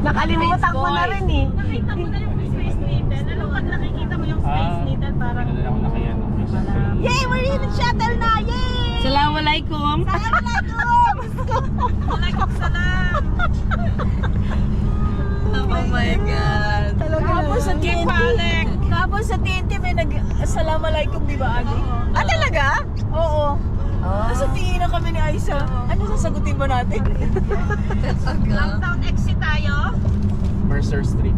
Nakalimutan ko na rin eh. Nakita mo na yung Space Needle. Ano pag nakikita mo yung Space Needle, parang... Yay! We're in the shuttle na! Yay! Assalamualaikum. Waalaikum salam. Oh my God. Tapos sa TNT. Tapos sa TNT may nag-assalamualaikum, di ba, Agi? Ah, talaga? Oo. Sa tingin na kami ni Aisha. Ano sasagutin ba natin? Downtown exit tayo. Mercer Street.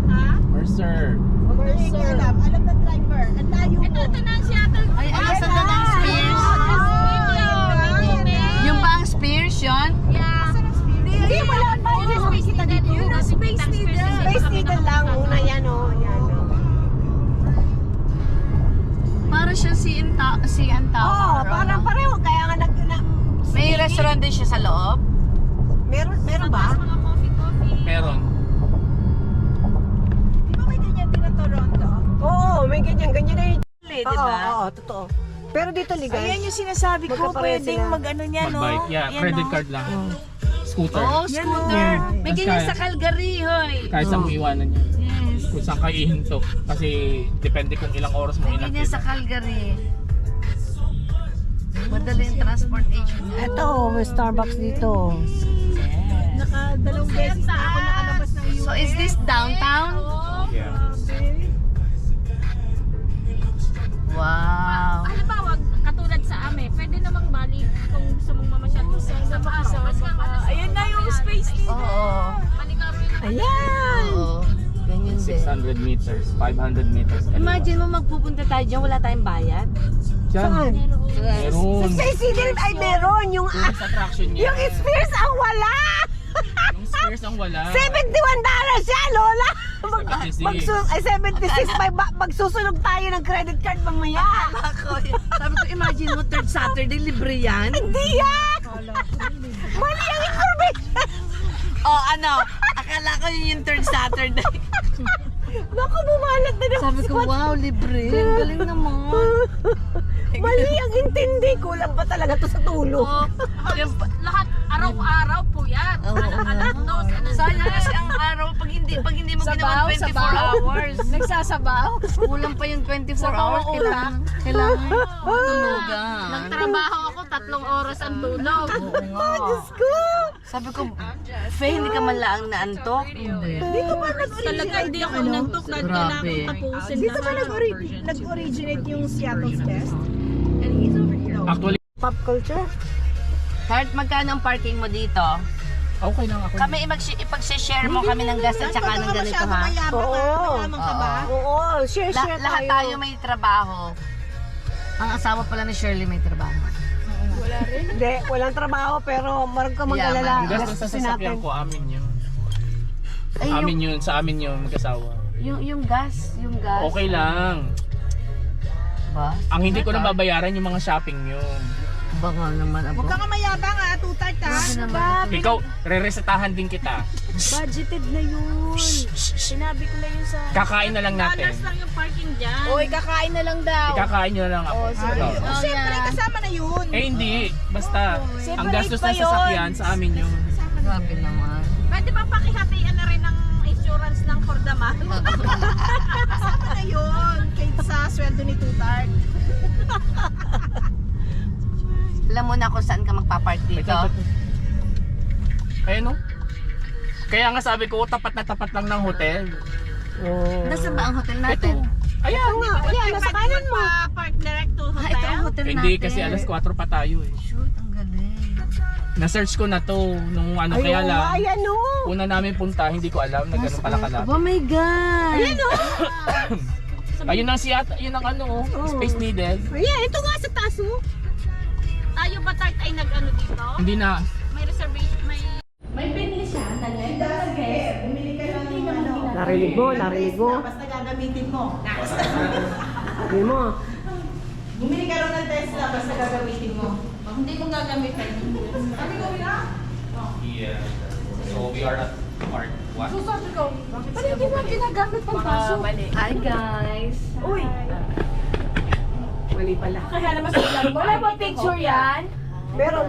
Ha? Mercer. Alam ng driver. Ang layo Ito na ang Seattle. Ay, asa na ng Spears? Yung ba ang Spears yun? Hindi, wala pa. Space Needle. Yun ang Space Needle. Space Needle lang. Una yan o. Yan o. Para siya si Antaw. Oo, parang pareho. Kaya nga May restaurant din siya sa loob? Meron ba? Mga coffee. Meron. Di ba may ganyan din na Toronto? Oo, may ganyan. Ganyan na yung... Di ba? Oo, totoo. Pero dito ligas. Ayan yung sinasabi ko, Magkapareho pwedeng sila. mag-ano niya, no? Mag-bike. Yeah, Yan, credit no? card lang. Scooter. Oo, scooter. May Tapos ganyan kaya- sa Calgary, hoy. Kahit saan mo iwanan niya. Yes. Kung saan ka ihinto. Kasi depende kung ilang oras mo May ganyan inactive. sa Calgary. Madali yung transportation niya. Ito, may Starbucks dito. Nakadalawang beses na ako nakalabas ng US. So is this downtown? Yeah. Wow. Halimbawa, katulad sa amin, pwede namang balik kung gusto mong mamasyal kung sa araw. Ayun na yung space dito. Oo. Balik ka rin. Ayan! Oo. Ganyan din. 600 meters, 500 meters. Imagine mo magpupunta tayo dyan, wala tayong bayad. Diyan. Saan? Meron. Space Needle ay meron. Yung Tourist attraction niya. yung Spears ang wala! Yung stairs ang wala. $71 siya, Lola! 76. Ay, 76. Magsusunog tayo ng credit card mamaya. Sabi ko, imagine mo, third Saturday, libre yan. Hindi yan! Mali ang information! Oh, ano? Akala ko yun yung third Saturday. Naku, bumalat na naman. Sabi ko, wow, libre. Ang galing naman. Mali ang intindi. Kulang pa talaga to sa tulog. Oh, yung, Lahat, araw-araw po yan. Alat dos. sayang kasi ang araw pag hindi mo ginawa 24 hours. Nagsasabaw? Kulang pa yung 24 hours. Kailangan matulugan. Nagtrabaho ako, 3 oras ang tulog. Diyos ko! Sabi ko, Faye, hindi ka man lang naantok. Hindi. Dito ba Talaga hindi ako nantok na kailangan Grabe. tapusin Dito ba na. nag-originate yung Seattle's Best? Actually, Pop culture? Kahit magkano ang parking mo dito, okay lang ako. kami ipag-share mo kami ng gas at saka ng ganito, ha? Oo. Oo, share Lahat tayo may trabaho. Ang asawa pala ni Shirley may trabaho. Hindi, walang trabaho pero marag ka mag-alala. Yung gastos sa sasakyan ko, amin yun. Ay, Amin yun, sa amin yun, mag-asawa. yung gas. Okay lang. Ba? Ang hindi ko na babayaran yung mga shopping yun. Baka naman ako. Huwag ka mayabang ha, tutart ha. Grabe naman. Ikaw, re-resetahan din kita. Budgeted na yun. Sinabi ko na yun sa... Kakain na lang natin. Dollars lang yung parking dyan. Oy, kakain na lang daw. Ikakain nyo na lang ako. Ito. Siyempre, kasama na yun. Eh hindi, basta ang gastos ng sasakyan sa amin yun. Grabe naman. Pwede ba pakihatian na rin ng insurance ng for the month? Kasama na yun. Kahit sa sweldo ni tutart. Alam mo na kung saan ka magpapark dito? Ayun no? Kaya nga sabi ko, tapat na tapat lang ng hotel. Oh. Nasaan ba ang hotel natin? Ayan. Ayan, nasa kanan mo. Park direct to Ah, ito ang hotel. hotel Hindi natin. kasi alas 4 pa tayo eh. Shoot, ang galing. Na-search ko na to nung ano Ay, kaya oo, lang. ayan o. Una namin punta, hindi ko alam na ganun pala kalapit. Oh my God! Ayan o. Ayun ang siyata, yun ang ano, Space Needle. Ayan, ito nga sa taas mo. Tayo ba Tart ay nag-ano dito? Hindi na. May reservation, may... Narinig mo, narinig mo. Basta gagamitin mo. Sabi mo. Bumili ka lang ng Tesla, basta gagamitin mo. Pag hindi mo gagamitin, sabi ko na. Yeah. So we are at part 1. Sabi ko, bakit hindi mo ginagamit pang pasok? Hi guys! Uy! Mali pala. Kaya naman sa vlog mo. Wala ba picture yan? Pero,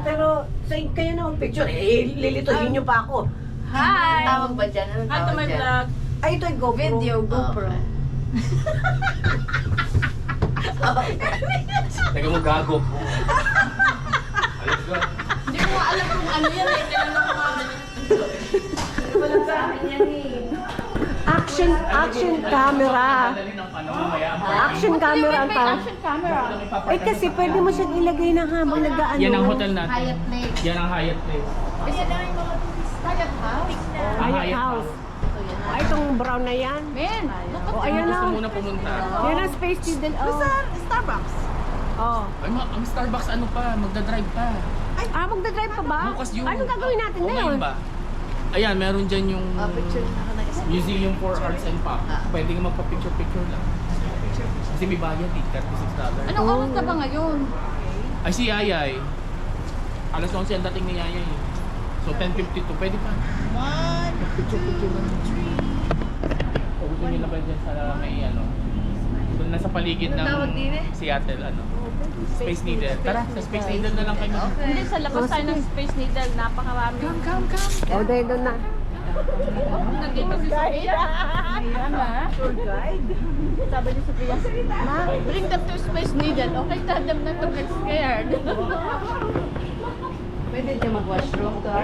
sa kayo na ang picture, eh, lilituhin nyo pa ako. Hi! Tawag ba dyan? Anong Hi to tawag my dyan? vlog. Ay, ito yung GoPro. Video, GoPro. Taga mo gago. Hindi ko nga alam kung ano yan eh. Tinanong ko nga. Wala sa akin yan eh. Action camera. Dali ng ano, mamaya. Action camera ang tawag. Action camera. Ay, kasi pwede mo siyang ilagay na habang nag-ano. Yan ang hotel natin. Hyatt Place. Yan ang Hyatt Place. Ayan na yung mga Hyatt House. Ang Hyatt House. Ay, itong brown na yan. Men, O, ayan Gusto na. muna pumunta. Yan ang Space Needle. Oh. Starbucks. Oh. Ay, ang Starbucks ano pa, magdadrive pa. Ah, magdadrive pa ba? Bukas yun. Anong gagawin natin O, ngayon? ba? Ayan, meron dyan yung Picture na ako na Museum for Arts and Pop. Pwede nga magpa-picture-picture lang. Kasi may bayad eh, $36. anong oras na ba ngayon? Ay, si Yayay. Alas 11 ang dating ni Yayay. So, 10:52. Pwede pa. Picture-picture lang. O gusto nila ba dyan sa may ano? Doon nasa paligid ng Seattle, ano? Space Needle. Tara, sa Space Needle na lang kayo. Hindi, sa labas tayo ng Space Needle. Napakarami. O, dahil doon na. Nandito si Sophia. Ayan na. Sabi ni Sophia, Ma, bring them to Space Needle. Okay, tell them not to get scared. Pwede dyan mag-washroom ka.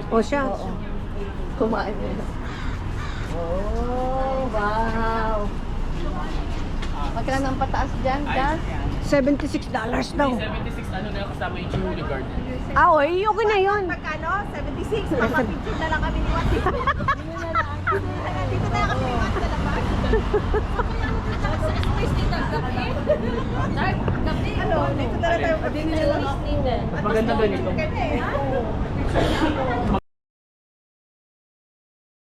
O siya. Kumain mo. Oh, wow. Magkano ang pataas dyan, dyan? $76 daw. 76 ano na yung kasama yung Chihuli Garden. Ah, oy, okay na yun. Magkano? 76. Mapapicture na lang kami ni Wati. Dito na kami ni Wati sa labas. Space Needle, gabi. Dark, gabi. Ano? Dito na lang tayo. Space Needle. Mas maganda ganito. Kaya eh.